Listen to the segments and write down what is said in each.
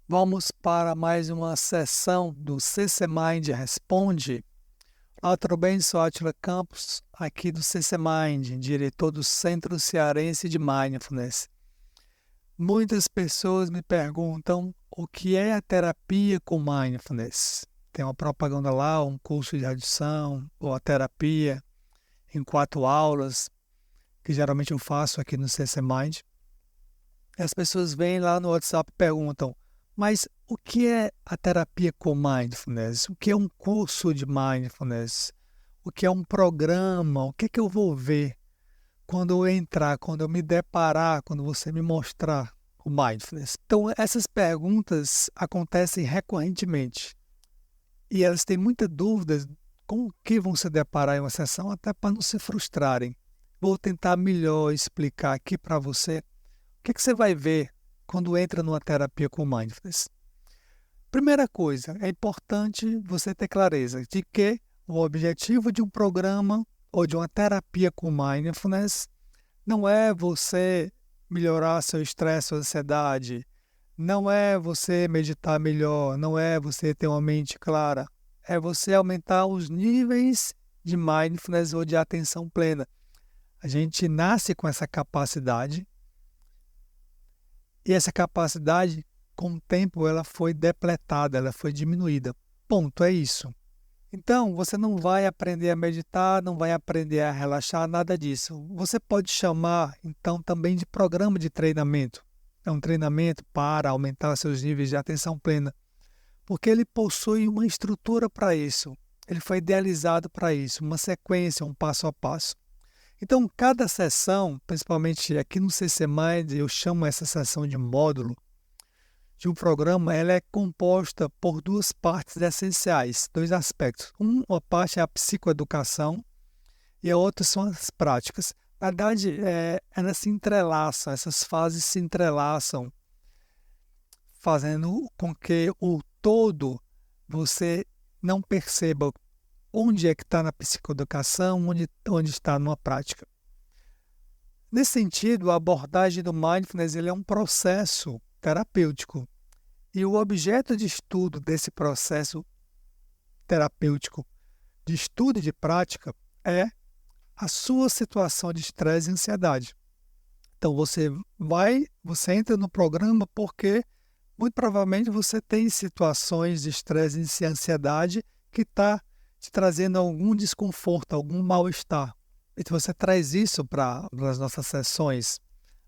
Vamos para mais uma sessão do CC Mind Responde. Olá, tudo bem? Sou Átila Campos, aqui do CC Mind, diretor do Centro Cearense de Mindfulness. Muitas pessoas me perguntam o que é a terapia com Mindfulness. Tem uma propaganda lá, um curso de redução ou a terapia em 4 aulas, que geralmente eu faço aqui no CC Mind. E as pessoas vêm lá no WhatsApp e perguntam: mas o que é a terapia com Mindfulness? O que é um curso de Mindfulness? O que é um programa? O que é que eu vou ver quando eu entrar, quando eu me deparar, quando você me mostrar o Mindfulness? Então, essas perguntas acontecem recorrentemente e elas têm muitas dúvidas com o que vão se deparar em uma sessão, até para não se frustrarem. Vou tentar melhor explicar aqui para você o que é que você vai ver quando entra numa terapia com Mindfulness. Primeira coisa, é importante você ter clareza de que o objetivo de um programa ou de uma terapia com Mindfulness não é você melhorar seu estresse ou ansiedade, não é você meditar melhor, não é você ter uma mente clara, é você aumentar os níveis de Mindfulness ou de atenção plena. A gente nasce com essa capacidade e essa capacidade, com o tempo, ela foi depletada, ela foi diminuída. Ponto, é isso. Então, você não vai aprender a meditar, não vai aprender a relaxar, nada disso. Você pode chamar, então, também de programa de treinamento. É um treinamento para aumentar seus níveis de atenção plena, porque ele possui uma estrutura para isso. Ele foi idealizado para isso, uma sequência, um passo a passo. Então, cada sessão, principalmente aqui no CC Mind, eu chamo essa sessão de módulo de um programa, ela é composta por 2 partes essenciais, 2 aspectos. Uma parte é a psicoeducação e a outra são as práticas. Na verdade, elas se entrelaçam, essas fases se entrelaçam, fazendo com que o todo você não perceba onde é que está na psicoeducação, onde está numa prática. Nesse sentido, a abordagem do Mindfulness ele é um processo terapêutico. E o objeto de estudo desse processo terapêutico, de estudo e de prática, é a sua situação de estresse e ansiedade. Então, você entra no programa porque, muito provavelmente, você tem situações de estresse e ansiedade que está te trazendo algum desconforto, algum mal-estar. Então, você traz isso para as nossas sessões.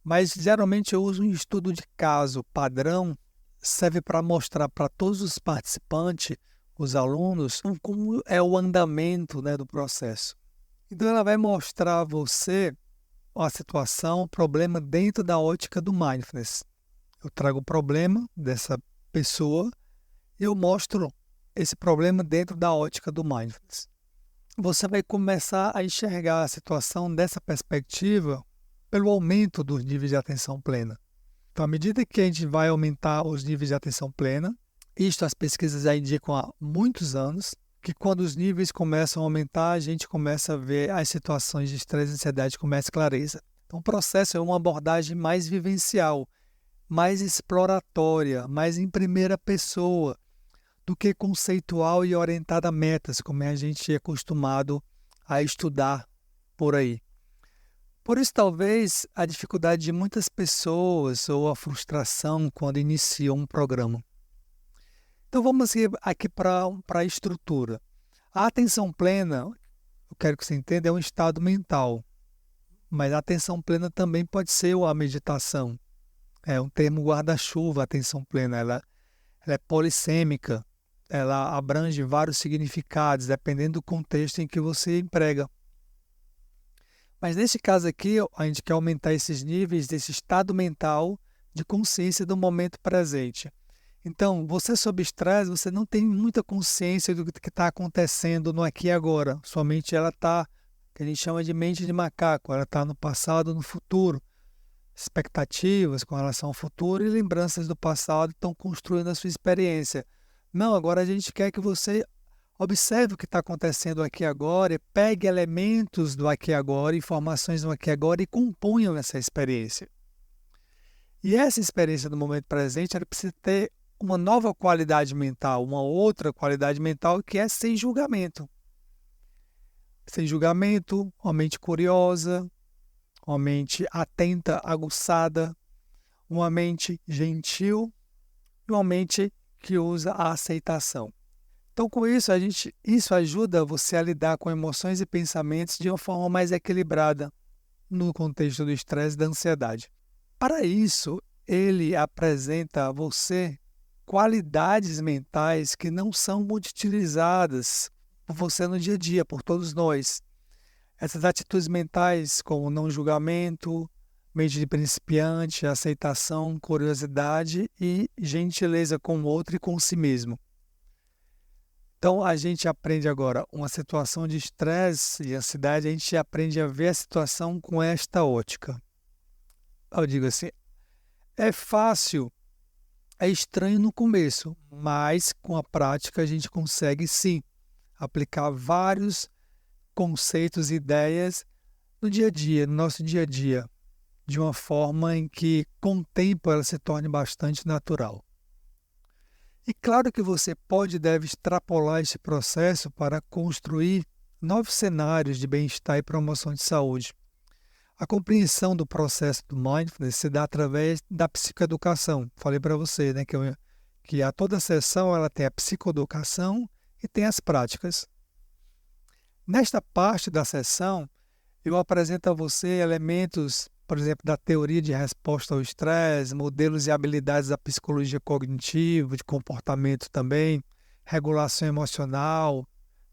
Mas, geralmente, eu uso um estudo de caso padrão, serve para mostrar para todos os participantes, os alunos, como é o andamento, né, do processo. Então, ela vai mostrar a você a situação, o problema dentro da ótica do Mindfulness. Eu trago o problema dessa pessoa e eu mostro esse problema dentro da ótica do Mindfulness. Você vai começar a enxergar a situação dessa perspectiva pelo aumento dos níveis de atenção plena. Então, à medida que a gente vai aumentar os níveis de atenção plena, isto as pesquisas já indicam há muitos anos, que quando os níveis começam a aumentar, a gente começa a ver as situações de estresse e ansiedade com mais clareza. Então, o processo é uma abordagem mais vivencial, mais exploratória, mais em primeira pessoa, do que conceitual e orientada a metas, como a gente é acostumado a estudar por aí. Por isso, talvez, a dificuldade de muitas pessoas ou a frustração quando iniciam um programa. Então, vamos ir aqui para a estrutura. A atenção plena, eu quero que você entenda, é um estado mental. Mas a atenção plena também pode ser a meditação. É um termo guarda-chuva, a atenção plena. Ela é polissêmica. Ela abrange vários significados, dependendo do contexto em que você emprega. Mas neste caso aqui, a gente quer aumentar esses níveis desse estado mental de consciência do momento presente. Então, você sob estresse, você não tem muita consciência do que está acontecendo no aqui e agora. Sua mente, ela está, que a gente chama de mente de macaco, ela está no passado, no futuro. Expectativas com relação ao futuro e lembranças do passado estão construindo a sua experiência. Não, agora a gente quer que você observe o que está acontecendo aqui agora, e pegue elementos do aqui agora, informações do aqui agora e componham essa experiência. E essa experiência do momento presente, ela precisa ter uma nova qualidade mental, uma outra qualidade mental que é sem julgamento. Sem julgamento, uma mente curiosa, uma mente atenta, aguçada, uma mente gentil e uma mente que usa a aceitação. Então, com isso, isso ajuda você a lidar com emoções e pensamentos de uma forma mais equilibrada no contexto do estresse e da ansiedade. Para isso, ele apresenta a você qualidades mentais que não são muito utilizadas por você no dia a dia, por todos nós. Essas atitudes mentais como não julgamento, mente de principiante, aceitação, curiosidade e gentileza com o outro e com si mesmo. Então, a gente aprende agora uma situação de estresse e ansiedade, a gente aprende a ver a situação com esta ótica. Eu digo assim, é fácil, é estranho no começo, mas com a prática a gente consegue sim aplicar vários conceitos e ideias no dia a dia, no nosso dia a dia, de uma forma em que com o tempo ela se torne bastante natural. E claro que você pode e deve extrapolar esse processo para construir novos cenários de bem-estar e promoção de saúde. A compreensão do processo do mindfulness se dá através da psicoeducação. Falei para você, né, que a toda sessão ela tem a psicoeducação e tem as práticas. Nesta parte da sessão, eu apresento a você elementos, por exemplo, da teoria de resposta ao estresse, modelos e habilidades da psicologia cognitiva, de comportamento também, regulação emocional,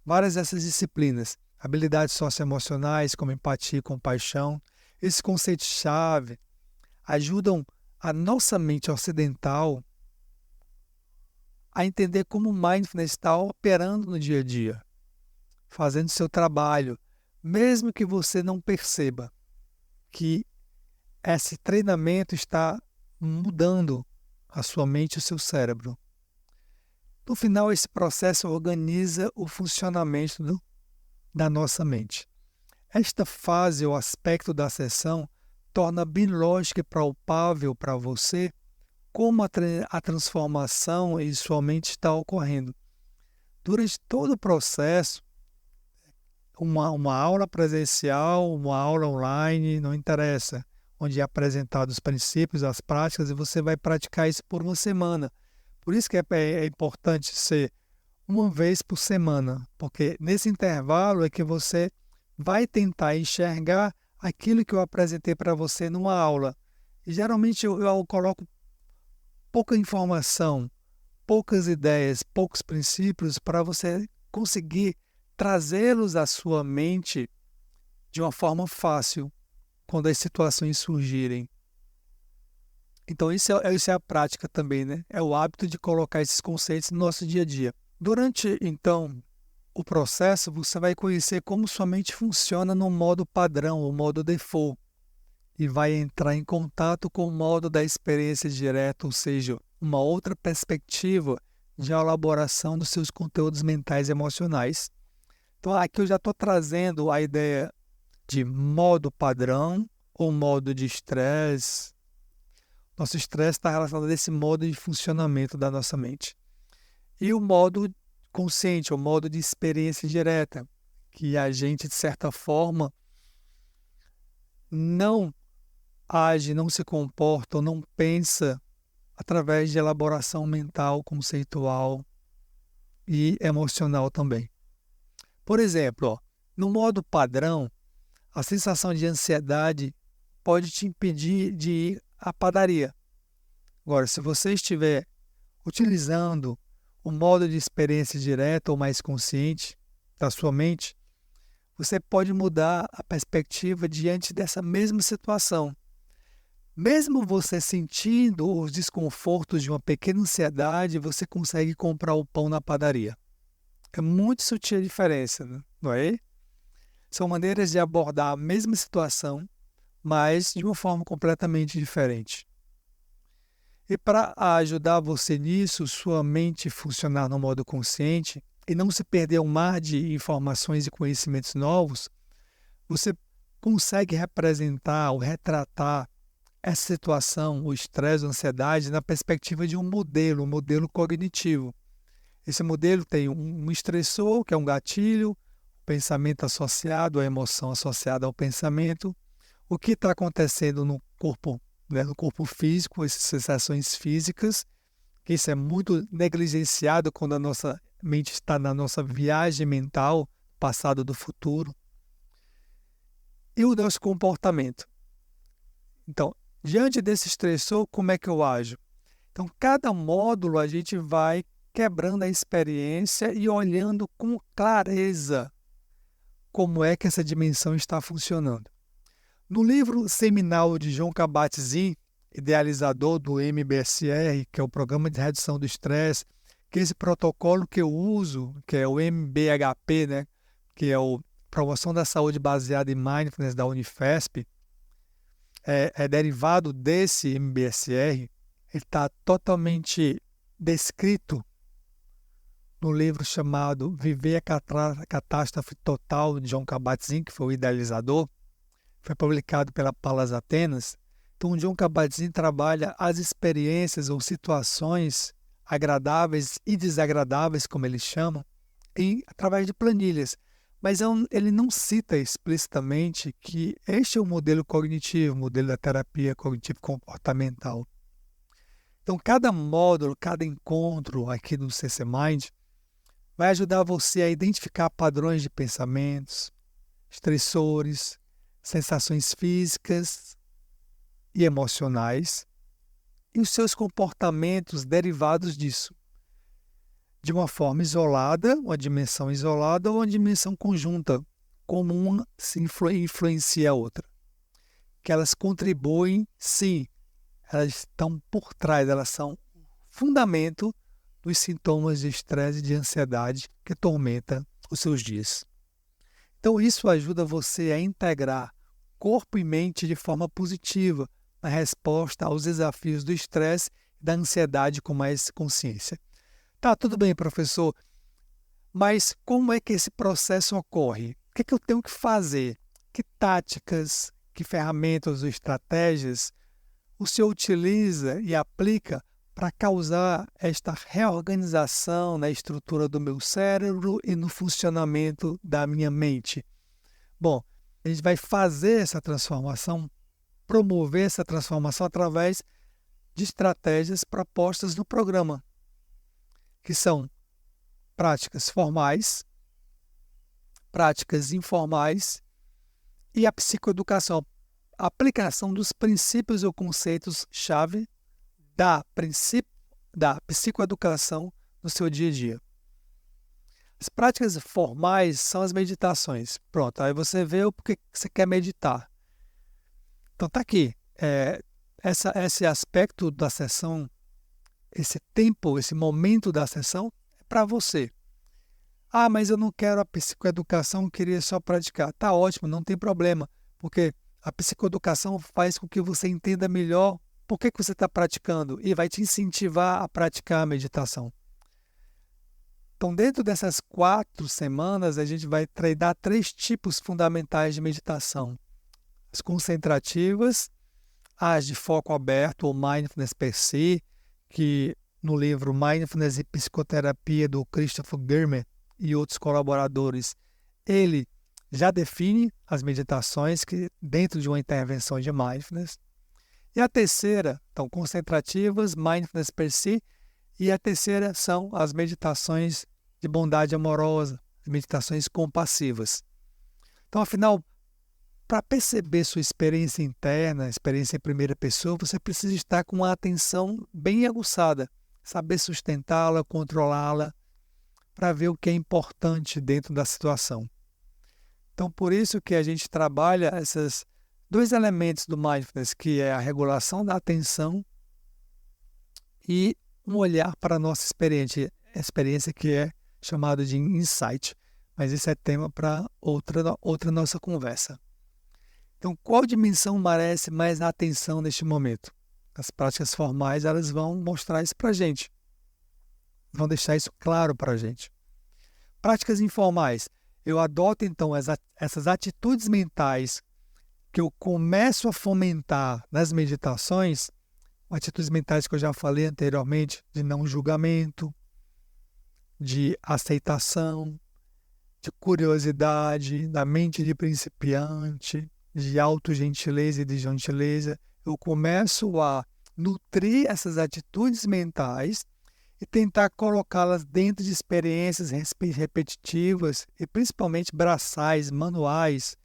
várias dessas disciplinas. Habilidades socioemocionais, como empatia e compaixão. Esses conceitos-chave ajudam a nossa mente ocidental a entender como o mindfulness está operando no dia a dia, fazendo seu trabalho, mesmo que você não perceba que esse treinamento está mudando a sua mente e o seu cérebro. No final, esse processo organiza o funcionamento da nossa mente. Esta fase ou aspecto da sessão torna bem lógico e palpável para você como a transformação em sua mente está ocorrendo. Durante todo o processo, uma aula presencial, uma aula online, não interessa, onde é apresentado os princípios, as práticas, e você vai praticar isso por uma semana. Por isso que é importante ser uma vez por semana, porque nesse intervalo é que você vai tentar enxergar aquilo que eu apresentei para você numa aula. E geralmente eu coloco pouca informação, poucas ideias, poucos princípios para você conseguir trazê-los à sua mente de uma forma fácil quando as situações surgirem. Então isso é a prática também, né? É o hábito de colocar esses conceitos no nosso dia a dia. Durante, então, o processo, você vai conhecer como sua mente funciona no modo padrão, o modo default, e vai entrar em contato com o modo da experiência direta, ou seja, uma outra perspectiva de elaboração dos seus conteúdos mentais e emocionais. Então, aqui eu já estou trazendo a ideia de modo padrão ou modo de estresse. Nosso estresse está relacionado a esse modo de funcionamento da nossa mente. E o modo consciente, o modo de experiência direta, que a gente, de certa forma, não age, não se comporta ou não pensa através de elaboração mental, conceitual e emocional também. Por exemplo, no modo padrão, a sensação de ansiedade pode te impedir de ir à padaria. Agora, se você estiver utilizando o modo de experiência direta ou mais consciente da sua mente, você pode mudar a perspectiva diante dessa mesma situação. Mesmo você sentindo os desconfortos de uma pequena ansiedade, você consegue comprar o pão na padaria. É muito sutil a diferença, não é? São maneiras de abordar a mesma situação, mas de uma forma completamente diferente. E para ajudar você nisso, sua mente funcionar no modo consciente e não se perder um mar de informações e conhecimentos novos, você consegue representar ou retratar essa situação, o estresse, a ansiedade, na perspectiva de um modelo cognitivo. Esse modelo tem um estressor, que é um gatilho, pensamento associado, a emoção associada ao pensamento, o que está acontecendo no corpo, né, no corpo físico, essas sensações físicas, que isso é muito negligenciado quando a nossa mente está na nossa viagem mental, passado do futuro, e o nosso comportamento. Então, diante desse estressor, como é que eu ajo? Então, cada módulo a gente vai quebrando a experiência e olhando com clareza como é que essa dimensão está funcionando. No livro seminal de Jon Kabat-Zinn, idealizador do MBSR, que é o Programa de Redução do Estresse, que é esse protocolo que eu uso, que é o MBHP, né, que é o Promoção da Saúde Baseada em Mindfulness da Unifesp, é derivado desse MBSR, ele está totalmente descrito no livro chamado Viver a Catástrofe Total, de Jon Kabat-Zinn, que foi o idealizador, foi publicado pela Palas Atenas. Então, o Jon Kabat-Zinn trabalha as experiências ou situações agradáveis e desagradáveis, como ele chama, através de planilhas. Mas ele não cita explicitamente que este é o modelo cognitivo, o modelo da terapia cognitivo-comportamental. Então, cada módulo, cada encontro aqui do CC Mind vai ajudar você a identificar padrões de pensamentos, estressores, sensações físicas e emocionais e os seus comportamentos derivados disso, de uma forma isolada, uma dimensão isolada ou uma dimensão conjunta, como uma se influencia a outra. Que elas contribuem, sim, elas estão por trás, elas são fundamento dos sintomas de estresse e de ansiedade que atormenta os seus dias. Então, isso ajuda você a integrar corpo e mente de forma positiva na resposta aos desafios do estresse e da ansiedade com mais consciência. Tá, tudo bem, professor, mas como é que esse processo ocorre? O que é que eu tenho que fazer? Que táticas, que ferramentas ou estratégias o senhor utiliza e aplica para causar esta reorganização na estrutura do meu cérebro e no funcionamento da minha mente? Bom, a gente vai fazer essa transformação, promover essa transformação através de estratégias propostas no programa, que são práticas formais, práticas informais e a psicoeducação, a aplicação dos princípios ou conceitos-chave da psicoeducação no seu dia a dia. As práticas formais são as meditações. Pronto, aí você vê o porquê que você quer meditar. Então tá aqui. Esse aspecto da sessão, esse tempo, esse momento da sessão é para você. Ah, mas eu não quero a psicoeducação, eu queria só praticar. Tá ótimo, não tem problema, porque a psicoeducação faz com que você entenda melhor por que você está praticando e vai te incentivar a praticar a meditação. Então, dentro dessas 4 semanas, a gente vai treinar 3 tipos fundamentais de meditação. As concentrativas, as de foco aberto, ou Mindfulness per se, que no livro Mindfulness e Psicoterapia, do Christopher Germer e outros colaboradores, ele já define as meditações que dentro de uma intervenção de Mindfulness. E a terceira, então, concentrativas, Mindfulness per se, e a terceira são as meditações de bondade amorosa, as meditações compassivas. Então, afinal, para perceber sua experiência interna, experiência em primeira pessoa, você precisa estar com uma atenção bem aguçada, saber sustentá-la, controlá-la, para ver o que é importante dentro da situação. Então, por isso que a gente trabalha esses 2 elementos do Mindfulness, que é a regulação da atenção e um olhar para a nossa experiência que é chamado de insight. Mas esse é tema para outra nossa conversa. Então, qual dimensão merece mais atenção neste momento? As práticas formais, elas vão mostrar isso para a gente. Vão deixar isso claro para a gente. Práticas informais. Eu adoto, então, essas atitudes mentais que eu começo a fomentar nas meditações, atitudes mentais que eu já falei anteriormente, de não julgamento, de aceitação, de curiosidade, da mente de principiante, de autogentileza e de gentileza, eu começo a nutrir essas atitudes mentais e tentar colocá-las dentro de experiências repetitivas e principalmente braçais, manuais,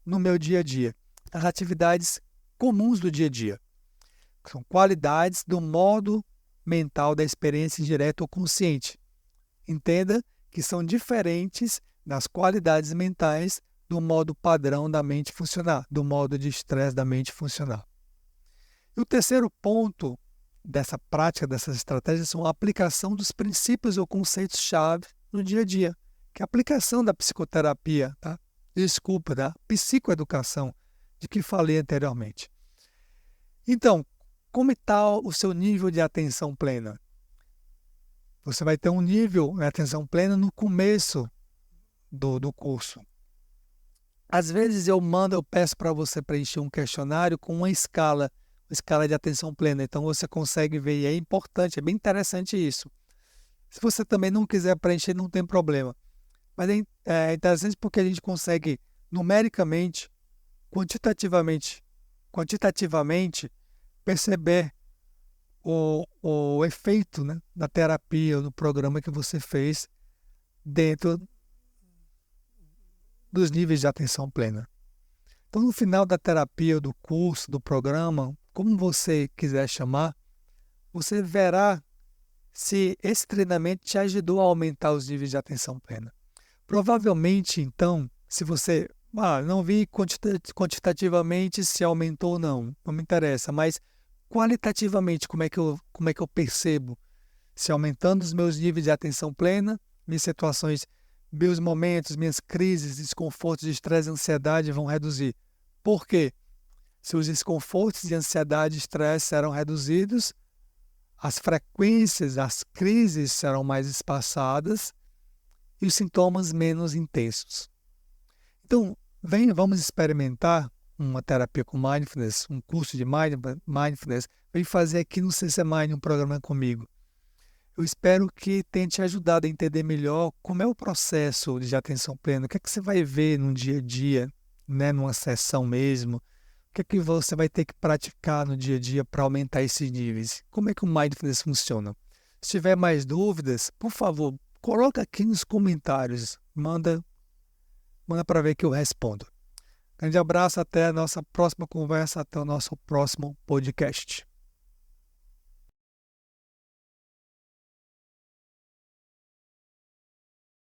no meu dia a dia, as atividades comuns do dia a dia. São qualidades do modo mental da experiência indireta ou consciente. Entenda que são diferentes das qualidades mentais do modo padrão da mente funcionar, do modo de estresse da mente funcionar. E o terceiro ponto dessa prática, dessas estratégias, são a aplicação dos princípios ou conceitos-chave no dia a dia, que é a aplicação da psicoterapia, da psicoeducação, de que falei anteriormente. Então, como está o seu nível de atenção plena? Você vai ter um nível de atenção plena no começo do curso. Às vezes eu peço para você preencher um questionário com uma escala de atenção plena. Então você consegue ver, e é importante, é bem interessante isso. Se você também não quiser preencher, não tem problema. Mas é interessante porque a gente consegue numericamente, quantitativamente perceber o efeito, né, da terapia, do programa que você fez dentro dos níveis de atenção plena. Então, no final da terapia, do curso, do programa, como você quiser chamar, você verá se esse treinamento te ajudou a aumentar os níveis de atenção plena. Provavelmente, então, se você não vi quantitativamente se aumentou ou não me interessa, mas qualitativamente, como é que eu percebo se aumentando os meus níveis de atenção plena, minhas situações, meus momentos, minhas crises, desconfortos de estresse e ansiedade vão reduzir. Por quê? Se os desconfortos de ansiedade e estresse serão reduzidos, as frequências, as crises serão mais espaçadas e os sintomas menos intensos. Então, vamos experimentar uma terapia com Mindfulness, um curso de Mindfulness. Vem fazer aqui no CC Mind um programa comigo. Eu espero que tenha te ajudado a entender melhor como é o processo de atenção plena, o que é que você vai ver no dia a dia, né, numa sessão mesmo, o que é que você vai ter que praticar no dia a dia para aumentar esses níveis, como é que o Mindfulness funciona. Se tiver mais dúvidas, por favor, coloca aqui nos comentários, manda para ver que eu respondo. Grande abraço, até a nossa próxima conversa, até o nosso próximo podcast.